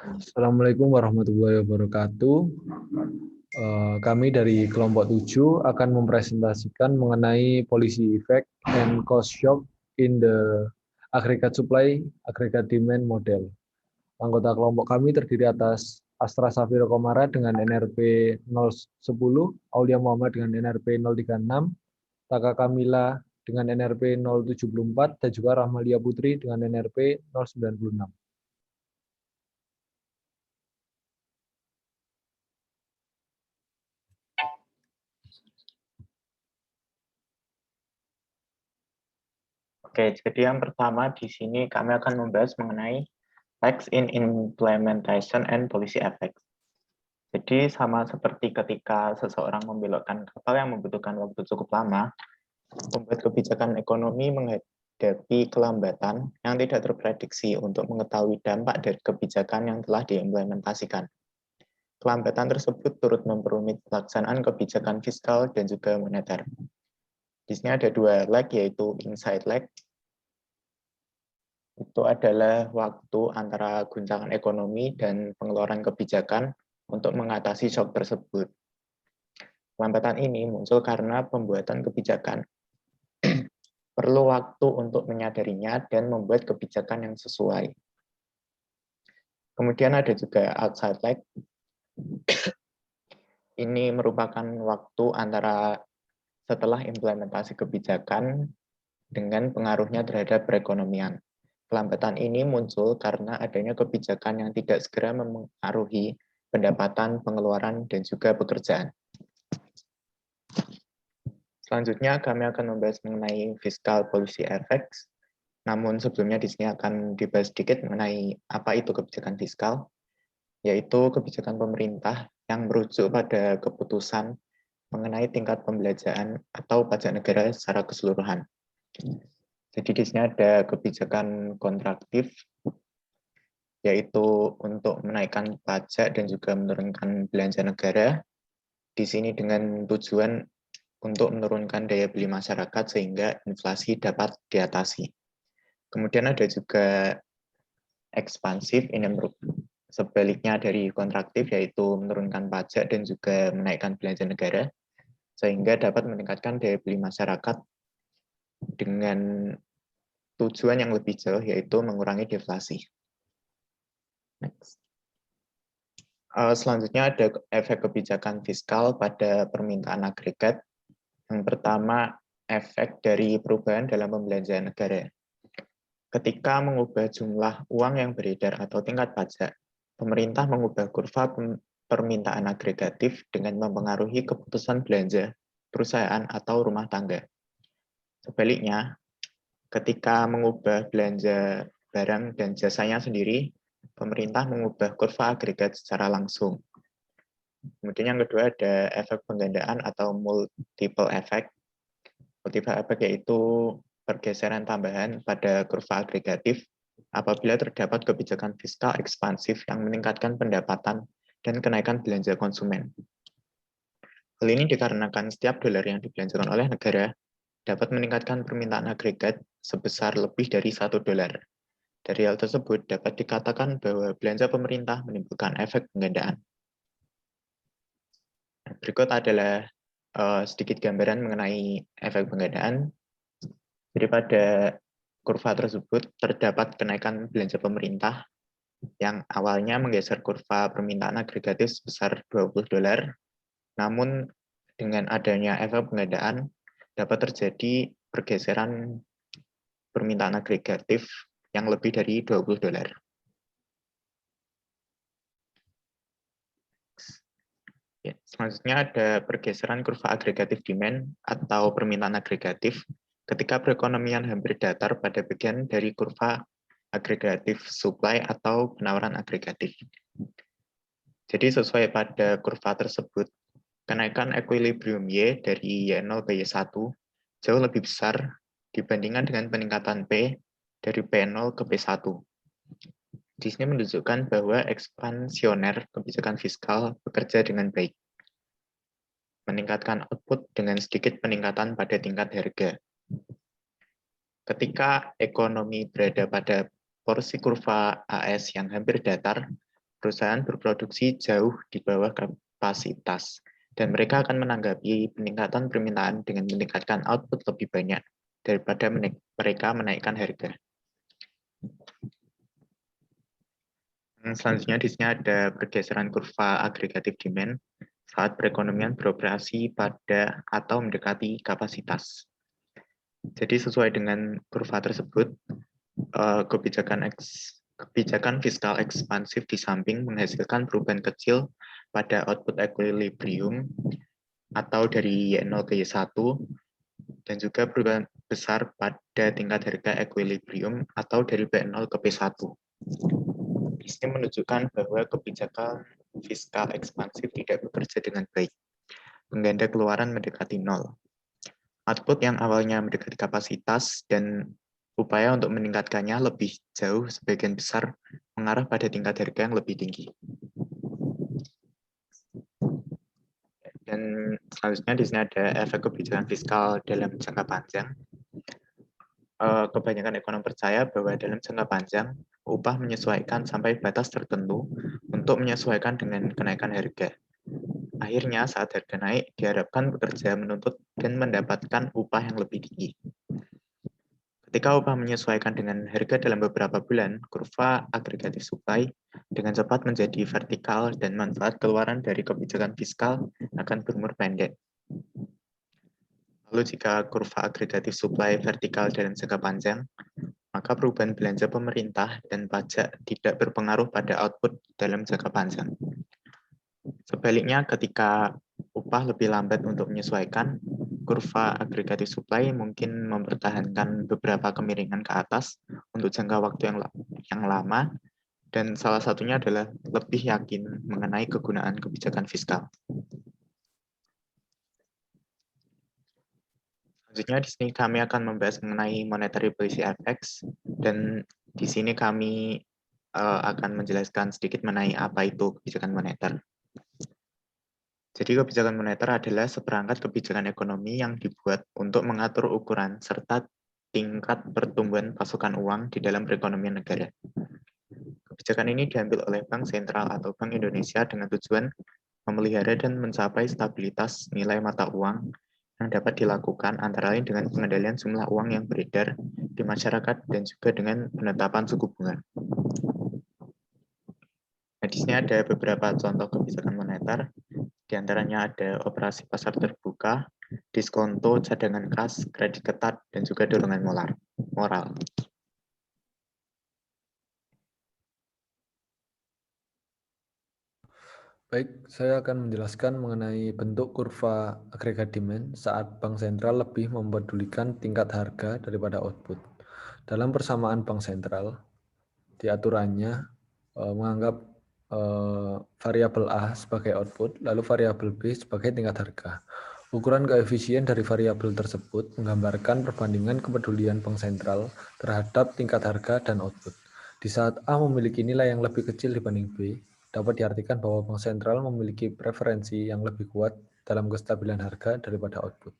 Assalamualaikum warahmatullahi wabarakatuh. Kami dari kelompok 7 akan mempresentasikan mengenai policy effect and cost shock in the aggregate supply, aggregate demand model. Anggota kelompok kami terdiri atas Astra Safiro Komara dengan NRP 010, Aulia Muhammad dengan NRP 036, Taka Kamila dengan NRP 074, dan juga Rahmalia Putri dengan NRP 096. Oke, jadi yang pertama di sini kami akan membahas mengenai Lags in Implementation and Policy Effects. Jadi sama seperti ketika seseorang membelokkan kapal yang membutuhkan waktu cukup lama, membuat kebijakan ekonomi menghadapi kelambatan yang tidak terprediksi untuk mengetahui dampak dari kebijakan yang telah diimplementasikan. Kelambatan tersebut turut memperumit pelaksanaan kebijakan fiskal dan juga moneter. Di sini ada dua lag, yaitu inside lag. Itu adalah waktu antara guncangan ekonomi dan pengeluaran kebijakan untuk mengatasi shock tersebut. Kelambatan ini muncul karena pembuatan kebijakan perlu waktu untuk menyadarinya dan membuat kebijakan yang sesuai. Kemudian ada juga outside lag. Ini merupakan waktu antara setelah implementasi kebijakan dengan pengaruhnya terhadap perekonomian. Kelambatan ini muncul karena adanya kebijakan yang tidak segera mempengaruhi pendapatan, pengeluaran, dan juga pekerjaan. Selanjutnya kami akan membahas mengenai fiscal policy effects. Namun sebelumnya di sini akan dibahas sedikit mengenai apa itu kebijakan fiskal, yaitu kebijakan pemerintah yang merujuk pada keputusan mengenai tingkat pembelanjaan atau pajak negara secara keseluruhan. Jadi di sini ada kebijakan kontraktif, yaitu untuk menaikkan pajak dan juga menurunkan belanja negara. Di sini dengan tujuan untuk menurunkan daya beli masyarakat sehingga inflasi dapat diatasi. Kemudian ada juga ekspansif, ini sebaliknya dari kontraktif, yaitu menurunkan pajak dan juga menaikkan belanja negara, sehingga dapat meningkatkan daya beli masyarakat dengan tujuan yang lebih jauh, yaitu mengurangi deflasi. Next. Selanjutnya ada efek kebijakan fiskal pada permintaan agregat. Yang pertama, efek dari perubahan dalam pembelanjaan negara. Ketika mengubah jumlah uang yang beredar atau tingkat pajak, pemerintah mengubah kurva permintaan agregatif dengan mempengaruhi keputusan belanja perusahaan atau rumah tangga. Sebaliknya, ketika mengubah belanja barang dan jasanya sendiri, pemerintah mengubah kurva agregat secara langsung. Kemudian yang kedua ada efek penggandaan atau multiple effect. Multiple effect yaitu pergeseran tambahan pada kurva agregatif apabila terdapat kebijakan fiskal ekspansif yang meningkatkan pendapatan dan kenaikan belanja konsumen. Hal ini dikarenakan setiap dolar yang dibelanjakan oleh negara dapat meningkatkan permintaan agregat sebesar lebih dari $1. Dari hal tersebut dapat dikatakan bahwa belanja pemerintah menimbulkan efek penggandaan. Berikut adalah sedikit gambaran mengenai efek penggandaan. Jadi pada kurva tersebut terdapat kenaikan belanja pemerintah yang awalnya menggeser kurva permintaan agregatif sebesar $20, namun dengan adanya efek penggandaan dapat terjadi pergeseran permintaan agregatif yang lebih dari $20. Ya, selanjutnya ada pergeseran kurva agregatif demand atau permintaan agregatif ketika perekonomian hampir datar pada bagian dari kurva agregatif supply atau penawaran agregatif. Jadi sesuai pada kurva tersebut, kenaikan equilibrium Y dari Y0 ke Y1 jauh lebih besar dibandingkan dengan peningkatan P dari P0 ke P1. Di sini menunjukkan bahwa ekspansioner kebijakan fiskal bekerja dengan baik, meningkatkan output dengan sedikit peningkatan pada tingkat harga. Ketika ekonomi berada pada porsi kurva AS yang hampir datar, perusahaan berproduksi jauh di bawah kapasitas, dan mereka akan menanggapi peningkatan permintaan dengan meningkatkan output lebih banyak daripada mereka menaikkan harga. Selanjutnya di sini ada pergeseran kurva agregatif demand saat perekonomian beroperasi pada atau mendekati kapasitas. Jadi sesuai dengan kurva tersebut, kebijakan fiskal ekspansif di samping menghasilkan perubahan kecil pada output equilibrium atau dari Y0 ke Y1, dan juga perubahan besar pada tingkat harga equilibrium atau dari B0 ke P1. Di sini menunjukkan bahwa kebijakan fiskal ekspansif tidak bekerja dengan baik. Pengganda keluaran mendekati nol. Output yang awalnya mendekati kapasitas dan upaya untuk meningkatkannya lebih jauh sebagian besar mengarah pada tingkat harga yang lebih tinggi. Dan selanjutnya di sini ada efek kebijakan fiskal dalam jangka panjang. Kebanyakan ekonom percaya bahwa dalam jangka panjang, upah menyesuaikan sampai batas tertentu untuk menyesuaikan dengan kenaikan harga. Akhirnya, saat harga naik, diharapkan pekerja menuntut dan mendapatkan upah yang lebih tinggi. Ketika upah menyesuaikan dengan harga dalam beberapa bulan, kurva agregatif supply dengan cepat menjadi vertikal dan manfaat keluaran dari kebijakan fiskal akan berumur pendek. Lalu jika kurva agregatif supply vertikal dalam jangka panjang, maka perubahan belanja pemerintah dan pajak tidak berpengaruh pada output dalam jangka panjang. Sebaliknya, ketika upah lebih lambat untuk menyesuaikan, kurva agregatif supply mungkin mempertahankan beberapa kemiringan ke atas untuk jangka waktu yang lama, dan salah satunya adalah lebih yakin mengenai kegunaan kebijakan fiskal. Selanjutnya di sini kami akan membahas mengenai monetary policy effects, dan di sini kami akan menjelaskan sedikit mengenai apa itu kebijakan moneter. Jadi kebijakan moneter adalah seperangkat kebijakan ekonomi yang dibuat untuk mengatur ukuran serta tingkat pertumbuhan pasokan uang di dalam perekonomian negara. Kebijakan ini diambil oleh Bank Sentral atau Bank Indonesia dengan tujuan memelihara dan mencapai stabilitas nilai mata uang yang dapat dilakukan antara lain dengan pengendalian jumlah uang yang beredar di masyarakat dan juga dengan penetapan suku bunga. Nah, di sini ada beberapa contoh kebijakan moneter, di antaranya ada operasi pasar terbuka, diskonto, cadangan kas, kredit ketat, dan juga dorongan moral. Baik, saya akan menjelaskan mengenai bentuk kurva agregat demand saat bank sentral lebih mempedulikan tingkat harga daripada output. Dalam persamaan bank sentral, di aturannya menganggap variabel A sebagai output, lalu variabel B sebagai tingkat harga. Ukuran koefisien dari variabel tersebut menggambarkan perbandingan kepedulian bank sentral terhadap tingkat harga dan output. Di saat A memiliki nilai yang lebih kecil dibanding B, dapat diartikan bahwa bank sentral memiliki preferensi yang lebih kuat dalam kestabilan harga daripada output.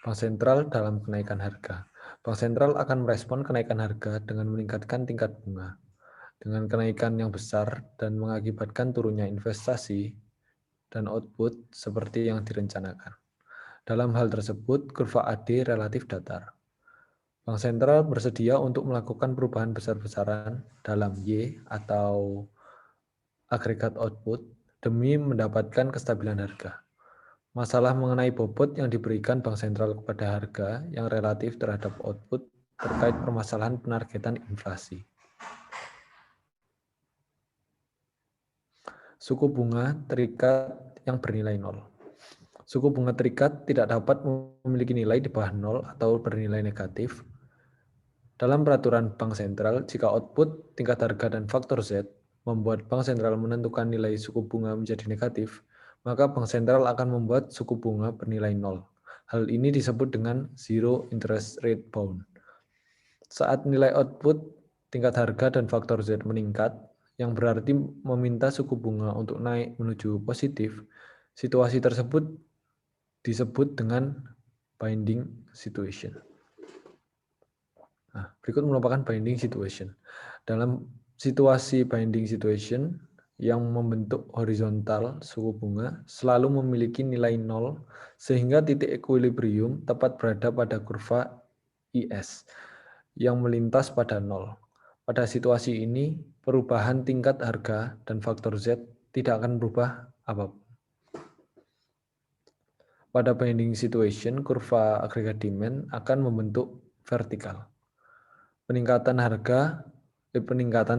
Bank sentral dalam kenaikan harga. Bank sentral akan merespon kenaikan harga dengan meningkatkan tingkat bunga. Dengan kenaikan yang besar dan mengakibatkan turunnya investasi dan output seperti yang direncanakan. Dalam hal tersebut, kurva AD relatif datar. Bank sentral bersedia untuk melakukan perubahan besar-besaran dalam Y atau agregat output demi mendapatkan kestabilan harga. Masalah mengenai bobot yang diberikan bank sentral kepada harga yang relatif terhadap output terkait permasalahan penargetan inflasi. Suku bunga terikat yang bernilai 0. Suku bunga terikat tidak dapat memiliki nilai di bawah 0 atau bernilai negatif. Dalam peraturan bank sentral, jika output, tingkat harga, dan faktor Z membuat bank sentral menentukan nilai suku bunga menjadi negatif, maka bank sentral akan membuat suku bunga bernilai 0. Hal ini disebut dengan zero interest rate bound. Saat nilai output, tingkat harga, dan faktor Z meningkat, yang berarti meminta suku bunga untuk naik menuju positif, situasi tersebut disebut dengan binding situation. Nah, berikut merupakan binding situation. Dalam Situasi binding situation yang membentuk horizontal suku bunga selalu memiliki nilai 0 sehingga titik equilibrium tepat berada pada kurva IS yang melintas pada 0. Pada situasi ini, perubahan tingkat harga dan faktor Z tidak akan berubah apapun. Pada binding situation, kurva agregat demand akan membentuk vertikal. Peningkatan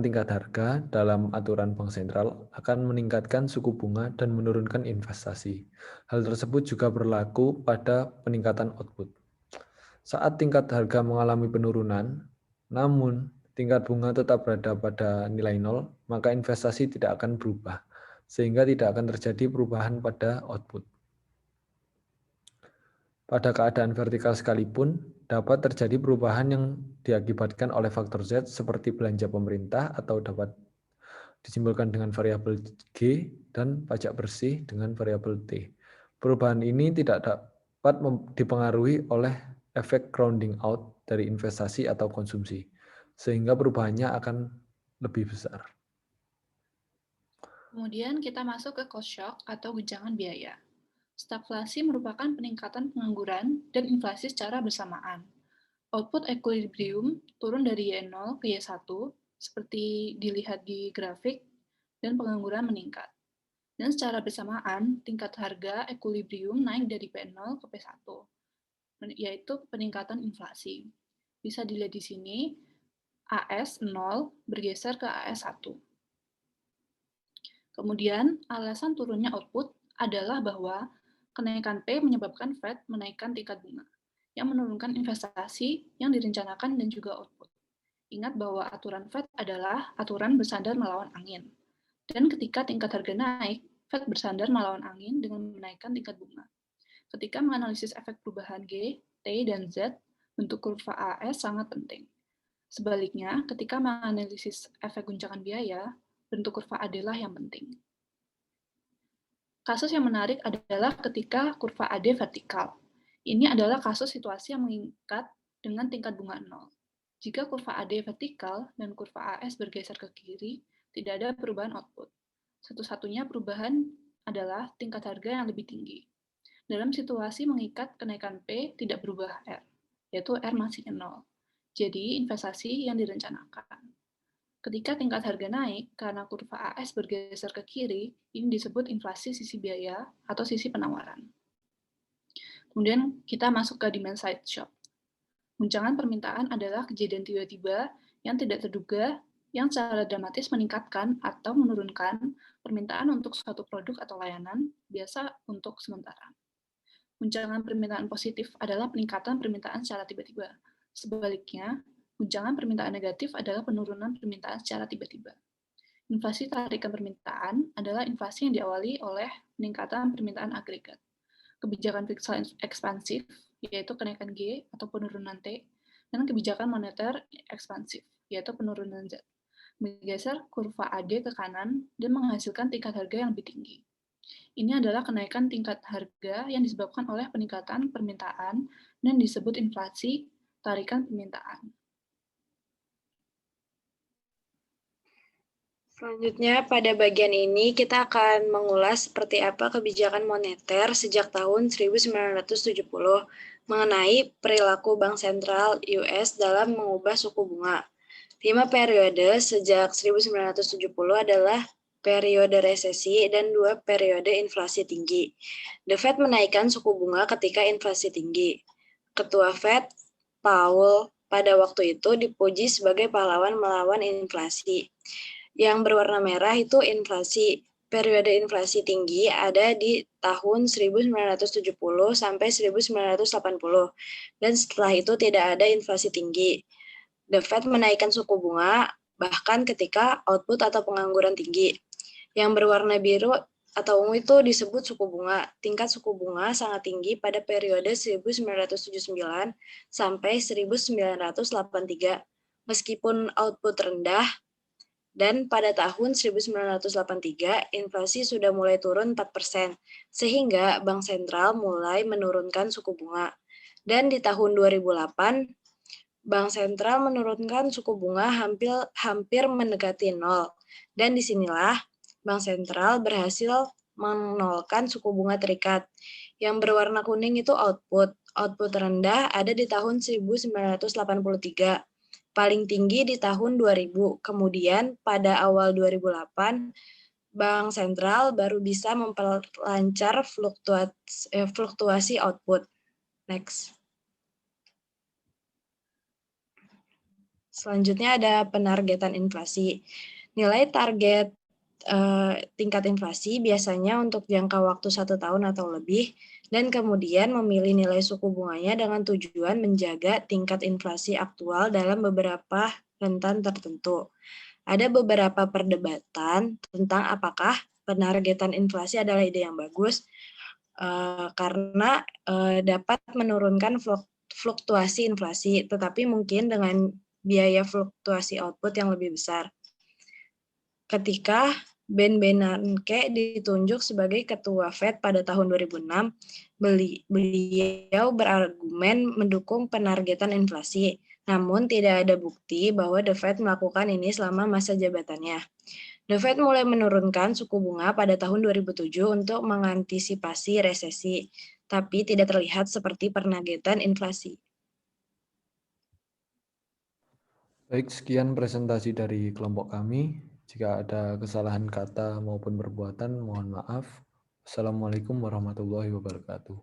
tingkat harga dalam aturan bank sentral akan meningkatkan suku bunga dan menurunkan investasi. Hal tersebut juga berlaku pada peningkatan output. Saat tingkat harga mengalami penurunan, namun tingkat bunga tetap berada pada nilai 0, maka investasi tidak akan berubah, sehingga tidak akan terjadi perubahan pada output. Pada keadaan vertikal sekalipun, dapat terjadi perubahan yang diakibatkan oleh faktor Z seperti belanja pemerintah atau dapat disimpulkan dengan variabel G dan pajak bersih dengan variabel T. Perubahan ini tidak dapat dipengaruhi oleh efek crowding out dari investasi atau konsumsi, sehingga perubahannya akan lebih besar. Kemudian kita masuk ke cost shock atau guncangan biaya. Stagflasi merupakan peningkatan pengangguran dan inflasi secara bersamaan. Output equilibrium turun dari Y0 ke Y1, seperti dilihat di grafik, dan pengangguran meningkat. Dan secara bersamaan, tingkat harga equilibrium naik dari P0 ke P1, yaitu peningkatan inflasi. Bisa dilihat di sini, AS0 bergeser ke AS1. Kemudian, alasan turunnya output adalah bahwa kenaikan P menyebabkan Fed menaikkan tingkat bunga, yang menurunkan investasi yang direncanakan dan juga output. Ingat bahwa aturan Fed adalah aturan bersandar melawan angin. Dan ketika tingkat harga naik, Fed bersandar melawan angin dengan menaikkan tingkat bunga. Ketika menganalisis efek perubahan G, T, dan Z, bentuk kurva AS sangat penting. Sebaliknya, ketika menganalisis efek guncangan biaya, bentuk kurva AD lah yang penting. Kasus yang menarik adalah ketika kurva AD vertikal. Ini adalah kasus situasi yang mengikat dengan tingkat bunga 0. Jika kurva AD vertikal dan kurva AS bergeser ke kiri, tidak ada perubahan output. Satu-satunya perubahan adalah tingkat harga yang lebih tinggi. Dalam situasi mengikat, kenaikan P tidak berubah R, yaitu R masih 0. Jadi, investasi yang direncanakan. Ketika tingkat harga naik, karena kurva AS bergeser ke kiri, ini disebut inflasi sisi biaya atau sisi penawaran. Kemudian kita masuk ke demand side shock. Guncangan permintaan adalah kejadian tiba-tiba yang tidak terduga yang secara dramatis meningkatkan atau menurunkan permintaan untuk suatu produk atau layanan, biasa untuk sementara. Guncangan permintaan positif adalah peningkatan permintaan secara tiba-tiba. Sebaliknya, guncangan permintaan negatif adalah penurunan permintaan secara tiba-tiba. Inflasi tarikan permintaan adalah inflasi yang diawali oleh peningkatan permintaan agregat. Kebijakan fiskal ekspansif, yaitu kenaikan G atau penurunan T, dan kebijakan moneter ekspansif, yaitu penurunan Z, menggeser kurva AD ke kanan dan menghasilkan tingkat harga yang lebih tinggi. Ini adalah kenaikan tingkat harga yang disebabkan oleh peningkatan permintaan dan disebut inflasi tarikan permintaan. Selanjutnya, pada bagian ini kita akan mengulas seperti apa kebijakan moneter sejak tahun 1970 mengenai perilaku Bank Sentral US dalam mengubah suku bunga. 5 periode sejak 1970 adalah periode resesi dan 2 periode inflasi tinggi. The Fed menaikkan suku bunga ketika inflasi tinggi. Ketua Fed, Powell, pada waktu itu dipuji sebagai pahlawan melawan inflasi. Yang berwarna merah itu inflasi. Periode inflasi tinggi ada di tahun 1970 sampai 1980. Dan setelah itu tidak ada inflasi tinggi. The Fed menaikkan suku bunga bahkan ketika output atau pengangguran tinggi. Yang berwarna biru atau ungu itu disebut suku bunga. Tingkat suku bunga sangat tinggi pada periode 1979 sampai 1983. Meskipun output rendah, dan pada tahun 1983, inflasi sudah mulai turun 4%, sehingga Bank Sentral mulai menurunkan suku bunga. Dan di tahun 2008, Bank sentral menurunkan suku bunga hampir mendekati nol. Dan disinilah Bank sentral berhasil menolkan suku bunga terikat. Yang berwarna kuning itu output. Output rendah ada di tahun 1983. Paling tinggi di tahun 2000. Kemudian pada awal 2008, Bank sentral baru bisa memperlancar fluktuasi output. Next. Selanjutnya ada penargetan inflasi. Nilai target tingkat inflasi biasanya untuk jangka waktu 1 tahun atau lebih, dan kemudian memilih nilai suku bunganya dengan tujuan menjaga tingkat inflasi aktual dalam beberapa rentan tertentu. Ada beberapa perdebatan tentang apakah penargetan inflasi adalah ide yang bagus, karena dapat menurunkan fluktuasi inflasi, tetapi mungkin dengan biaya fluktuasi output yang lebih besar. Ketika Ben Bernanke ditunjuk sebagai ketua Fed pada tahun 2006, beliau berargumen mendukung penargetan inflasi, namun tidak ada bukti bahwa The Fed melakukan ini selama masa jabatannya. The Fed mulai menurunkan suku bunga pada tahun 2007 untuk mengantisipasi resesi, tapi tidak terlihat seperti penargetan inflasi. Baik, sekian presentasi dari kelompok kami. Jika ada kesalahan kata maupun perbuatan, mohon maaf. Assalamualaikum warahmatullahi wabarakatuh.